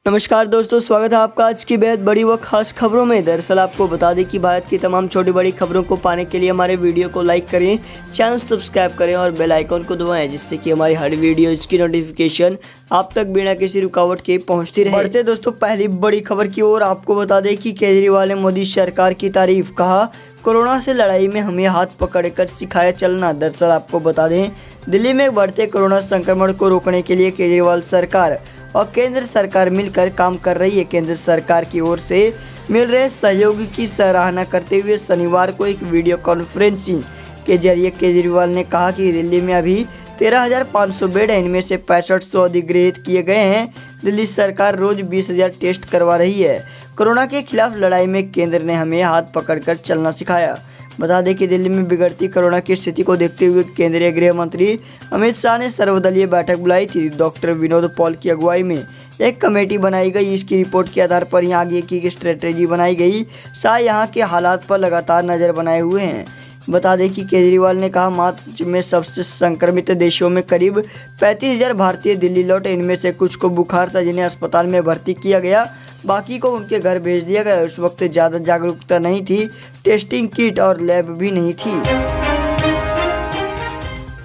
नमस्कार दोस्तों, स्वागत है आपका आज की बेहद बड़ी व खास खबरों में। दरअसल आपको बता दें कि भारत की तमाम छोटी बड़ी खबरों को पाने के लिए हमारे वीडियो को लाइक करें, चैनल सब्सक्राइब करें और बेल आइकन को दबाएं, जिससे कि हमारी हर वीडियो की नोटिफिकेशन आप तक बिना किसी रुकावट के पहुंचती रहे। बढ़ते दोस्तों पहली बड़ी खबर की ओर। आपको बता दें कि केजरीवाल ने मोदी सरकार की तारीफ, कहा कोरोना से लड़ाई में हमें हाथ पकड़कर सिखाया चलना। दरअसल आपको बता दें, दिल्ली में बढ़ते कोरोना संक्रमण को रोकने के लिए केजरीवाल सरकार और केंद्र सरकार मिलकर काम कर रही है। केंद्र सरकार की ओर से मिल रहे सहयोग की सराहना करते हुए शनिवार को एक वीडियो कॉन्फ्रेंसिंग के जरिए केजरीवाल ने कहा कि दिल्ली में अभी 13,500 बेड है, इनमें से 6500 अधिग्रहित किए गए हैं। दिल्ली सरकार रोज 20,000 टेस्ट करवा रही है। कोरोना के खिलाफ लड़ाई में केंद्र ने हमें हाथ पकड़कर चलना सिखाया। बता दें कि दिल्ली में बिगड़ती कोरोना की स्थिति को देखते हुए केंद्रीय गृह मंत्री अमित शाह ने सर्वदलीय बैठक बुलाई थी। डॉक्टर विनोद पॉल की अगुवाई में एक कमेटी बनाई गई। इसकी रिपोर्ट के आधार पर यहाँ आगे की स्ट्रेटेजी बनाई गई। शाह यहाँ के हालात पर लगातार नज़र बनाए हुए हैं। बता दें कि केजरीवाल ने कहा, मार्च में सबसे संक्रमित देशों में करीब 35,000 भारतीय दिल्ली लौटे। इनमें से कुछ को बुखार था, जिन्हें अस्पताल में भर्ती किया गया, बाकी को उनके घर भेज दिया गया। उस वक्त ज़्यादा जागरूकता नहीं थी, टेस्टिंग किट और लैब भी नहीं थी।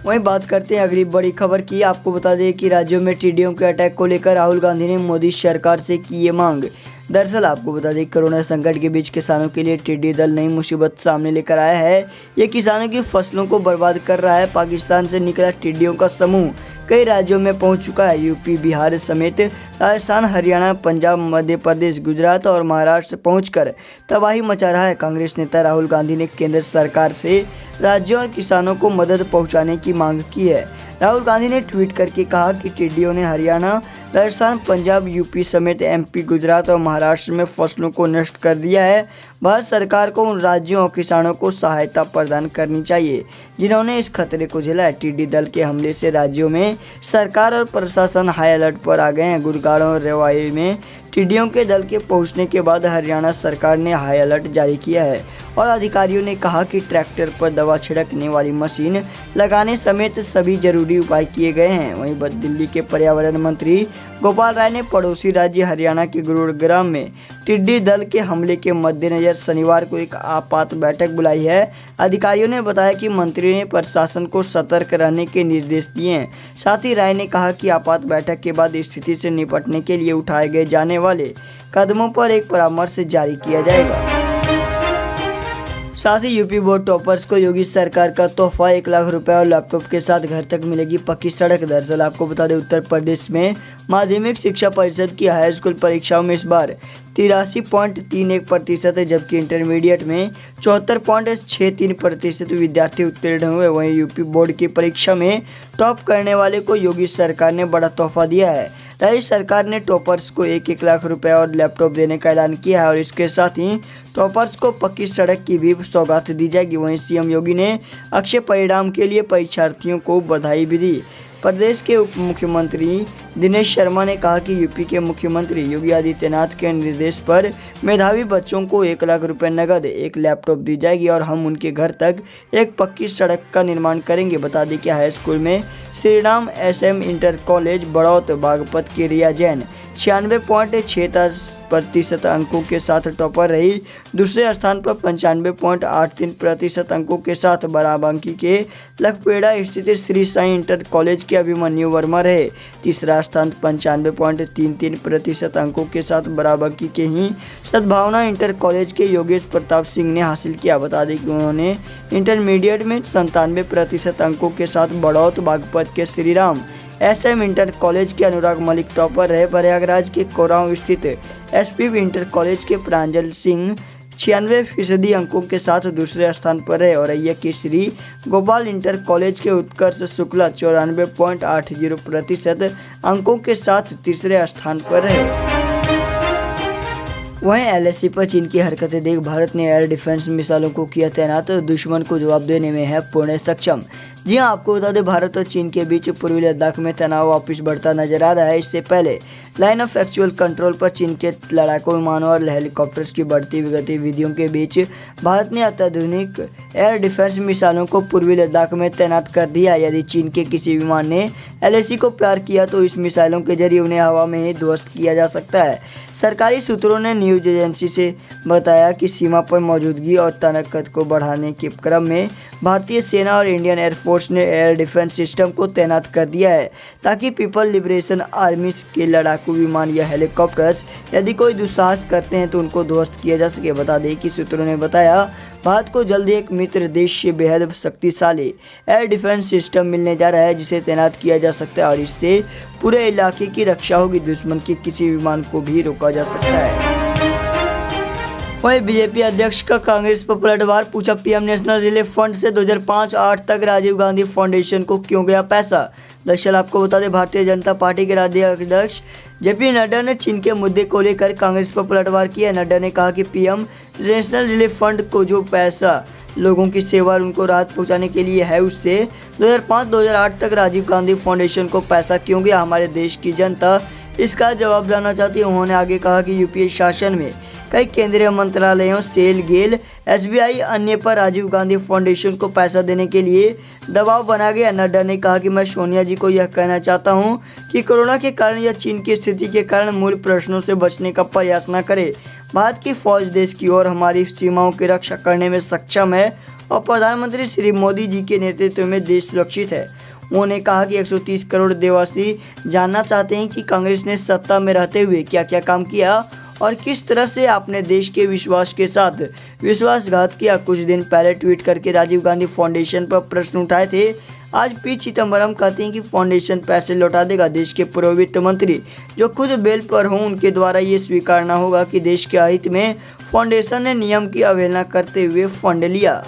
वहीं बात करते हैं अगली बड़ी खबर की। आपको बता दें कि राज्यों में टिड्डियों के अटैक को लेकर राहुल गांधी ने मोदी सरकार से की ये मांग। दरअसल आपको बता दें, कोरोना संकट के बीच किसानों के लिए टिड्डी दल नई मुसीबत सामने लेकर आया है। ये किसानों की फसलों को बर्बाद कर रहा है। पाकिस्तान से निकला टिड्डियों का समूह कई राज्यों में पहुंच चुका है। यूपी, बिहार समेत राजस्थान, हरियाणा, पंजाब, मध्य प्रदेश, गुजरात और महाराष्ट्र पहुंचकर तबाही मचा रहा है। कांग्रेस नेता राहुल गांधी ने केंद्र सरकार से राज्यों और किसानों को मदद पहुंचाने की मांग की है। राहुल गांधी ने ट्वीट करके कहा कि टिड्डियों ने हरियाणा, राजस्थान, पंजाब, यूपी समेत एमपी, गुजरात और महाराष्ट्र में फसलों को नष्ट कर दिया है। भारत सरकार को उन राज्यों और किसानों को सहायता प्रदान करनी चाहिए जिन्होंने इस खतरे को झेला है। टिड्डी दल के हमले से राज्यों में सरकार और प्रशासन हाई अलर्ट पर आ गए हैं। गुड़गांव और रेवाड़ी में टिड्डियों के दल के पहुंचने के बाद हरियाणा सरकार ने हाई अलर्ट जारी किया है और अधिकारियों ने कहा कि ट्रैक्टर पर दवा छिड़कने वाली मशीन लगाने समेत सभी जरूरी उपाय किए गए हैं। वहीं दिल्ली के पर्यावरण मंत्री गोपाल राय ने पड़ोसी राज्य हरियाणा के गुरुग्राम में टिड्डी दल के हमले के मद्देनजर शनिवार को एक आपात बैठक बुलाई है। अधिकारियों ने बताया कि मंत्री ने प्रशासन को सतर्क रहने के निर्देश दिए हैं। साथ ही राय ने कहा कि आपात बैठक के बाद स्थिति से निपटने के लिए उठाए गए जाने वाले कदमों पर एक परामर्श जारी किया जाएगा। साथ ही यूपी बोर्ड टॉपर्स को योगी सरकार का तोहफा 1 लाख रुपए और लैपटॉप के साथ घर तक मिलेगी पक्की सड़क। दरअसल आपको बता दें, उत्तर प्रदेश में माध्यमिक शिक्षा परिषद की हाई स्कूल परीक्षाओं में इस बार 83.31% है, जबकि इंटरमीडिएट में 74.63% विद्यार्थी उत्तीर्ण हुए। वहीं यूपी बोर्ड की परीक्षा में टॉप करने वाले को योगी सरकार ने बड़ा तोहफा दिया है। राज्य सरकार ने टॉपर्स को 1-1 लाख रुपए और लैपटॉप देने का ऐलान किया है और इसके साथ ही टॉपर्स को पक्की सड़क की भी सौगात दी जाएगी। वहीं सीएम योगी ने अच्छे परिणाम के लिए परीक्षार्थियों को बधाई भी दी। प्रदेश के उप मुख्यमंत्री दिनेश शर्मा ने कहा कि यूपी के मुख्यमंत्री योगी आदित्यनाथ के निर्देश पर मेधावी बच्चों को 1 लाख रुपए नगद, 1 लैपटॉप दी जाएगी और हम उनके घर तक एक पक्की सड़क का निर्माण करेंगे। बता दें कि हाई स्कूल में Shri Ram SM inter college Baraut Baghpat की रिया जैन 96.63% अंकों के साथ टॉपर रही। दूसरे स्थान पर 95.83% अंकों के साथ बराबंकी के लखपेड़ा स्थित श्री साई इंटर कॉलेज के अभिमन्यु वर्मा रहे। तीसरा स्थान 95.33% अंकों के साथ बराबंकी के ही सद्भावना इंटर कॉलेज के योगेश प्रताप सिंह ने हासिल किया। बता दें कि उन्होंने इंटरमीडिएट में 97% अंकों के साथ बड़ौत बागपत के Shri Ram SM inter college के अनुराग मलिक टॉपर रहे। प्रयागराज के कोरांव स्थित SP इंटर कॉलेज के प्रांजल सिंह 96% अंकों के साथ दूसरे स्थान पर रहे और अय्या की श्री गोपाल इंटर कॉलेज के उत्कर्ष शुक्ला 94.80% अंकों के साथ तीसरे स्थान पर रहे। वहीं LAC पर चीन की हरकतें देख भारत ने एयर डिफेंस मिसाइलों को किया तैनात, दुश्मन को जवाब देने में है पूर्ण सक्षम। जी हां, आपको बता दें भारत और चीन के बीच पूर्वी लद्दाख में तनाव वापस बढ़ता नजर आ रहा है। इससे पहले लाइन ऑफ एक्चुअल कंट्रोल पर चीन के लड़ाकू विमानों और हेलीकॉप्टर्स की बढ़ती गतिविधियों के बीच भारत ने अत्याधुनिक एयर डिफेंस मिसाइलों को पूर्वी लद्दाख में तैनात कर दिया। यदि चीन के किसी विमान ने एलएसी को पार किया तो इस मिसाइलों के जरिए उन्हें हवा में ही ध्वस्त किया जा सकता है। सरकारी सूत्रों ने न्यूज एजेंसी से बताया कि सीमा पर मौजूदगी और ताकत को बढ़ाने के क्रम में भारतीय सेना और इंडियन एयरफोर्स ने एयर डिफेंस सिस्टम को तैनात कर दिया है ताकि पीपल लिबरेशन आर्मी के लड़ाकू विमान या हेलीकॉप्टर्स यदि कोई दुस्साहस करते हैं तो उनको ध्वस्त किया जा सके। बता दें कि सूत्रों ने बताया भारत को जल्द एक मित्र देश से बेहद शक्तिशाली एयर डिफेंस सिस्टम मिलने जा रहा है जिसे तैनात किया जा सकता है और इससे पूरे इलाके की रक्षा होगी। दुश्मन के किसी विमान को भी रोका जा सकता है। वहीं बीजेपी अध्यक्ष का कांग्रेस पर पलटवार, पूछा पीएम नेशनल रिलीफ फंड से 2005-08 तक राजीव गांधी फाउंडेशन को क्यों गया पैसा। दरअसल आपको बता दें भारतीय जनता पार्टी के राज्य अध्यक्ष जेपी नड्डा ने चीन के मुद्दे को लेकर कांग्रेस पर पलटवार किया। नड्डा ने कहा कि पीएम नेशनल रिलीफ फंड को जो पैसा लोगों की सेवा और उनको राहत पहुंचाने के लिए है उससे 2005-2008 तक राजीव गांधी फाउंडेशन को पैसा क्यों गया। हमारे देश की जनता इसका जवाब जानना चाहती है। उन्होंने आगे कहा कि यूपीए शासन में कई केंद्रीय मंत्रालयों, सेल, गेल, एसबीआई अन्य पर राजीव गांधी फाउंडेशन को पैसा देने के लिए दबाव बना गया। नड्डा ने कहा कि मैं सोनिया जी को यह कहना चाहता हूं कि कोरोना के कारण या चीन की स्थिति के कारण मूल प्रश्नों से बचने का प्रयास न करे। भारत की फौज देश की और हमारी सीमाओं की रक्षा करने में सक्षम है और प्रधानमंत्री श्री मोदी जी के नेतृत्व में देश सुरक्षित है। उन्होंने कहा कि 130 करोड़ देशवासी जानना चाहते हैं कि कांग्रेस ने सत्ता में रहते हुए क्या क्या काम किया और किस तरह से आपने देश के विश्वास के साथ विश्वासघात किया। कुछ दिन पहले ट्वीट करके राजीव गांधी फाउंडेशन पर प्रश्न उठाए थे। आज पी चिदम्बरम कहते हैं कि फाउंडेशन पैसे लौटा देगा। देश के पूर्व वित्त मंत्री जो खुद बेल पर हों उनके द्वारा ये स्वीकारना होगा कि देश के हित में फाउंडेशन ने नियम की अवहेलना करते हुए फंड लिया।